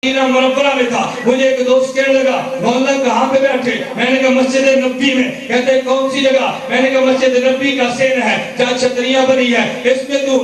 مدینہ منورہ میں تھا، مجھے ایک دوست کہنے لگا مولا کہاں پہ بیٹھے؟ میں نے کہا مسجد نبی میں۔ کہتے ہیں کون سی جگہ؟ میں نے کہا مسجد نبی کا سین ہے جہاں چھتریاں بنی ہے، اس میں تو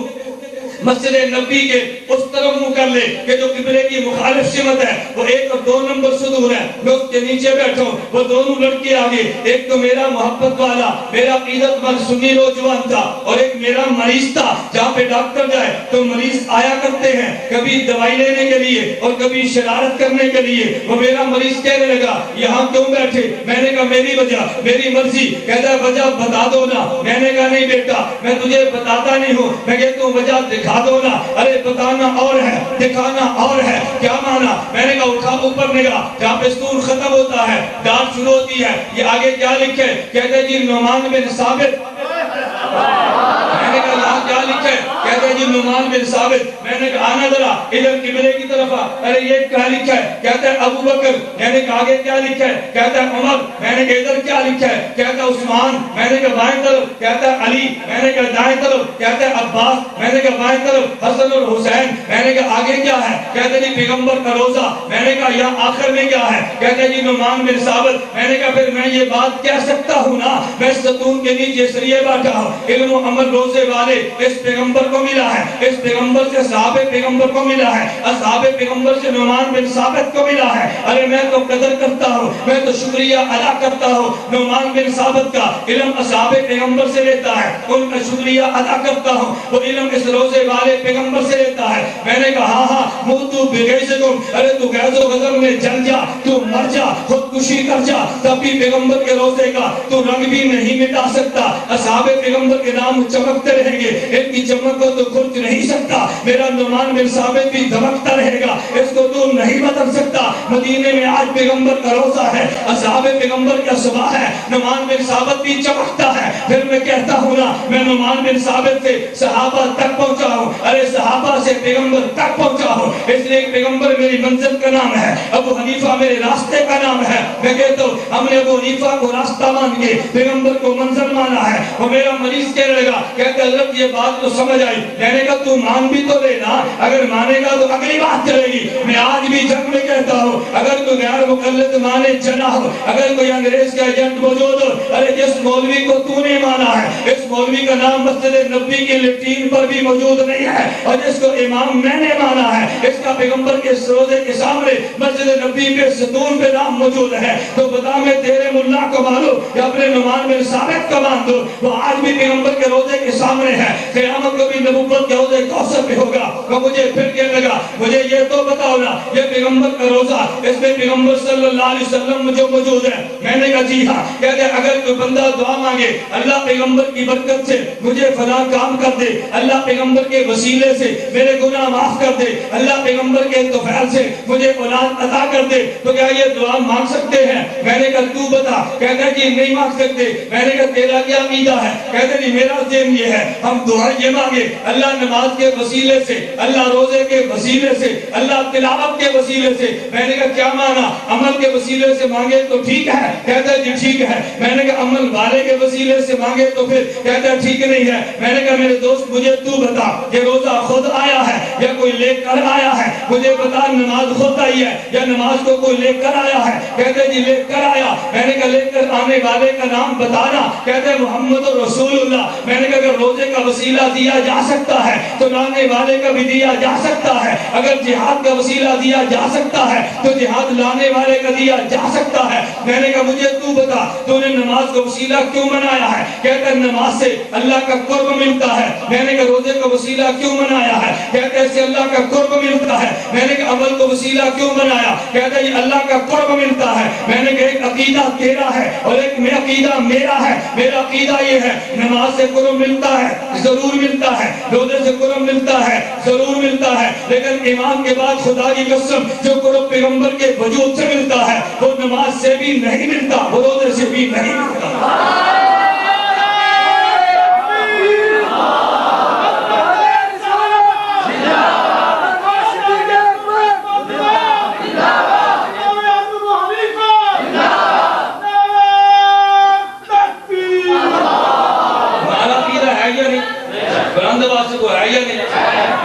مسجد نبی کے اس طرف منہ کر لے کہ جو قبلے کی مخالف سمت ہے، وہ 1 اور 2 نمبر صدور ہے، میں اس کے نیچے بیٹھا ہوں، وہ دونوں لڑکے آگے، ایک تو میرا محبت والا میرا عقیدت مند سنی نوجوان تھا، اور ایک میرا مریض تھا۔ جہاں پہ ڈاکٹر جائے تو مریض آیا کرتے ہیں، کبھی دوائی لینے کے لیے اور کبھی شرارت کرنے کے لیے۔ وہ میرا مریض کہنے لگا یہاں کیوں بیٹھے؟ میں نے کہا میری وجہ، میری مرضی۔ کہتا ہے وجہ بتا دو نا۔ میں نے کہا نہیں بیٹا، میں تجھے بتاتا نہیں ہوں، میں کہتا ہوں وجہ دکھا دو نا۔ ارے بتانا اور ہے، دکھانا اور ہے، کیا مانا؟ میں نے کہا اٹھا اوپر نگاہ، جہاں پہ سطور ختم ہوتا ہے ڈال شروع ہوتی ہے، یہ آگے کیا لکھے؟ کہتے جی نعمان بن ثابت۔ میں نے کہا یہاں کیا لکھا ہے؟ کہتے جی نعمان بن ثابت۔ میں نے کہا آنا ذرا ادھر قبلے کی طرف آ۔ ارے یہ کیا لکھا ہے؟ کہتا ہے ابو بکر۔ میں نے کہا آگے کیا لکھا ہے؟ کہتا ہے عمر۔ میں نے کہا ادھر کیا لکھا ہے؟ کہتا ہے عثمان۔ میں نے کہا بائیں طرف۔ کہتا ہے علی۔ میں نے کہا دائیں طرف۔ کہتا ہے عباس۔ میں نے کہا بائیں طرف حسن اور حسین۔ میں نے کہا آگے کیا ہے؟ کہتا جی پیغمبر کا روزہ۔ میں نے کہا یہاں آخر میں کیا ہے؟ کہتا جی نعمان بن ثابت۔ میں نے کہا پھر میں یہ بات کہہ سکتا ہوں نا، میں ستون کے نیچے اس لیے بیٹھا ہوں، علم و عمل روزے والے اس پیغمبر کو ملا ہے، اس پیغمبر سے صحابہ پیغمبر کو ملا ہے، اصحاب پیغمبر سے نعمان بن ثابت کو ملا ہے۔ ارے میں تو قدر کرتا ہوں، میں تو شکریہ ادا کرتا ہوں نعمان بن ثابت کا علم اصحاب پیغمبر سے لیتا ہے، ان کا شکریہ ادا کرتا ہوں، وہ علم اس روزے والے پیغمبر سے لیتا ہے۔ میں نے کہا ہاں موتو بغیظکم، ارے تو غیظ و غضب میں جل جا، تو مر جا، خودکشی کر جا، تب بھی پیغمبر کے روزے کا تو رنگ بھی نہیں مٹا سکتا۔ اصحاب پیغمبر کے نام چمکتے رہیں گے، ان کی چمک کو تو کھرچ نہیں سکتا۔ میرا نعمان بن ثابت بھی دھمکتا رہے گا، اس کو تو نہیں بدل سکتا۔ مدینے میں آج پیغمبر کا روزہ ہے، اصحاب پیغمبر کا صبح ہے، نعمان بن ثابت بھی چمکتا ہے۔ پھر میں کہتا ہوں نا میں نعمان بن ثابت سے صحابہ تک پہنچا ہوں، ارے صحابہ سے پیغمبر تک پہنچا ہوں، اس لیے پیغمبر میری منزل کا نام ہے، ابو حنیفہ میرے راستے کا نام ہے۔ میں کہتا ہوں ہم نے ابو حنیفہ کو راستہ مان کے پیغمبر کو منزل مانا ہے۔ وہ میرا مریض کہنے لگا، کہتا حضرت یہ بات تو سمجھ آئی۔ میں نے کہا تو مان بھی تو لینا، اگر مانے گا تو اگلی بات چلے گی۔ میں آج بھی جنگ میں کہتا ہوں اگر کوئی غیر مقلد مانے چلا ہو، اگر کوئی انگریز کا ایجنٹ موجود ہو، ارے جس مولوی کو تو نے مانا ہے اس مولوی کا نام مسجد نبی کی لیٹرین پر بھی موجود نہیں ہے، اور جس کو امام میں نے مانا ہے اس کا پیغمبر کے روزے کے سامنے مسجد نبی پہ ستون پہ نام موجود ہے، تو بتا میں تیرے ملا کو مانوں یا اپنے نعمان بن ثابت کو مان دوں؟ وہ آج بھی پیغمبر کے روزے کے سامنے ہے، قیامت کو بھی نبوت کے روزے کوثر پہ ہوگا۔ وہ مجھے پھر کہنے لگا مجھے یہ تو بتاؤ نا یہ پیغمبر کا روزہ اس میں پیغمبر صلی اللہ علیہ وسلم مجھے موجود ہے؟ میں نے کہا جی ہاں۔ کہتے ہیں اگر کوئی بندہ دعا مانگے اللہ پیغمبر کی برکت سے مجھے فلاں کام کر دے، اللہ پیغمبر کے وسیلے سے میرے گناہ معاف کر دے، اللہ پیغمبر کے توفیل سے مجھے اولاد عطا کر دے، تو کیا یہ دعا مانگ سکتے ہیں؟ میں نے کہا تو بتا۔ کہتے ہیں جی نہیں مانگ سکتے۔ میں نے کہا تیرا کیا عقیدہ ہے؟ کہتے ہیں میرا ذہن یہ ہے ہم دعا یہ مانگے اللہ نماز کے وسیلے سے، اللہ روزے کے وسیلے سے، اللہ تلاوت کے وسیلے سے۔ میں نے کہا کیا مانا؟ عمل کے وسیلے سے مانگے تو ٹھیک ہے؟ کہتا ہے جی ٹھیک ہے۔ میں نے کہا عمل والے کے وسیلے سے مانگے تو پھر؟ کہتا ہے ٹھیک نہیں ہے۔ میں نے کہا میرے دوست مجھے تو بتا یہ روزہ خود آیا ہے یا کوئی لے کر آیا ہے؟ مجھے بتا نماز خود آئی ہے یا نماز کو کوئی لے کر آیا ہے؟ کہتے ہیں جی لے کر آیا۔ میں نے کہا لے کر آنے والے کا نام بتانا۔ کہتے ہیں محمد رسول اللہ۔ میں نے کہا اگر روزے کا وسیلہ دیا جا سکتا ہے تو لانے والے کا بھی دیا جا سکتا ہے، اگر جہاد کا وسیلہ دیا جا سکتا ہے تو جہاد لانے والے کا دیا جا سکتا ہے۔ میں نے کہا مجھے تو بتا تو نے نماز کا وسیلہ کیوں بنایا ہے؟ کہتے ہیں نماز سے اللہ کا قرب ملتا ہے۔ میں نے کہا روزے کا وسیلہ کیوں بنایا ہے؟ کہتے ہیں اس سے اللہ کا قرب ملتا ہے۔ میں نے کہا عمل کا وسیلہ کیوں بنایا؟ کہتے ہیں اللہ کا قرب ملتا ہے۔ میں نے کہا ایک عقیدہ تیرا ہے اور ایک میں عقیدہ میرا ہے۔ میرا عقیدہ یہ ہے نماز سے قرب ملتا ہے ضرور ملتا ہے، روزے سے قرب ملتا ہے ضرور ملتا ہے، لیکن ایمان کے بعد خدا کی قسم جو قرب پیغمبر کے وجود سے ملتا ہے وہ نماز سے بھی نہیں ملتا، وہ روزے سے بھی نہیں ملتا۔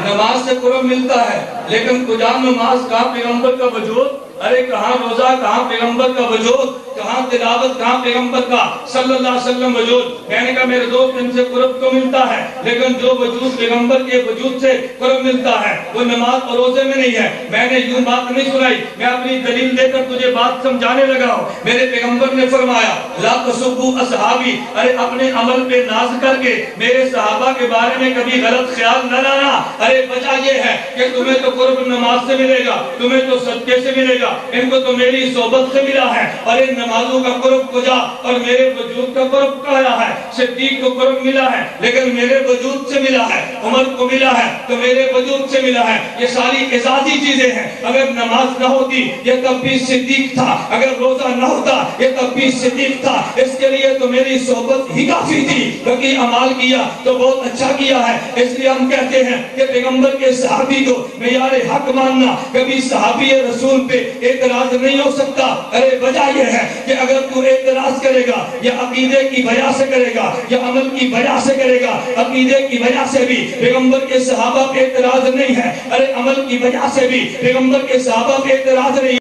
نماز سے قرب ملتا ہے لیکن لیکن کجا نماز کہاں پیغمبر کا وجود، ارے کہاں روزہ کہاں پیغمبر کا وجود، کہاں تلاوت کہاں پیغمبر کا صلی اللہ علیہ وسلم وجود۔ میں نے کہا میرے دوست ان سے قرب تو ملتا ہے، لیکن جو وجود پیغمبر کے وجود سے قرب ملتا ہے وہ نماز اور روزے میں نہیں ہے۔ میں نے یوں بات نہیں سنائی، میں اپنی دلیل دے کر تجھے بات سمجھانے لگا ہوں۔ میرے پیغمبر نے فرمایا لا تسبوا اصحابی، ارے اپنے عمل پہ ناز کر کے میرے صحابہ کے بارے میں کبھی غلط خیال نہ لانا۔ ارے وجہ یہ ہے کہ تمہیں تو قرب نماز سے ملے گا، تمہیں تو صدقے سے ملے گا، ان کو تو میری صحبت سے ملا ہے۔ اور ان نمازوں کا قرب کجا اور میرے وجود کا قرب کہا ہے۔ صدیق کو قرب ملا ہے لیکن میرے وجود سے ملا ہے، عمر کو ملا ہے تو میرے وجود سے ملا ہے۔ یہ ساری اعزازی چیزیں ہیں۔ اگر نماز نہ ہوتی یہ تب بھی صدیق تھا، اگر روزہ نہ ہوتا یہ تب بھی صدیق تھا۔ اس کے لیے تو میری صحبت ہی کافی تھی، کیونکہ عمال کیا تو بہت اچھا کیا ہے۔ اس لیے ہم کہتے ہیں کہ پیغمبر کے صحابی کو معیار حق ماننا، کبھی صحابی رسول پہ اعتراض نہیں ہو سکتا۔ ارے وجہ یہ ہے کہ اگر تو اعتراض کرے گا یا عقیدے کی وجہ سے کرے گا یا عمل کی وجہ سے کرے گا، عقیدے کی وجہ سے بھی پیغمبر کے صحابہ پہ اعتراض نہیں ہے، ارے عمل کی وجہ سے بھی پیغمبر کے صحابہ پہ اعتراض نہیں ہے۔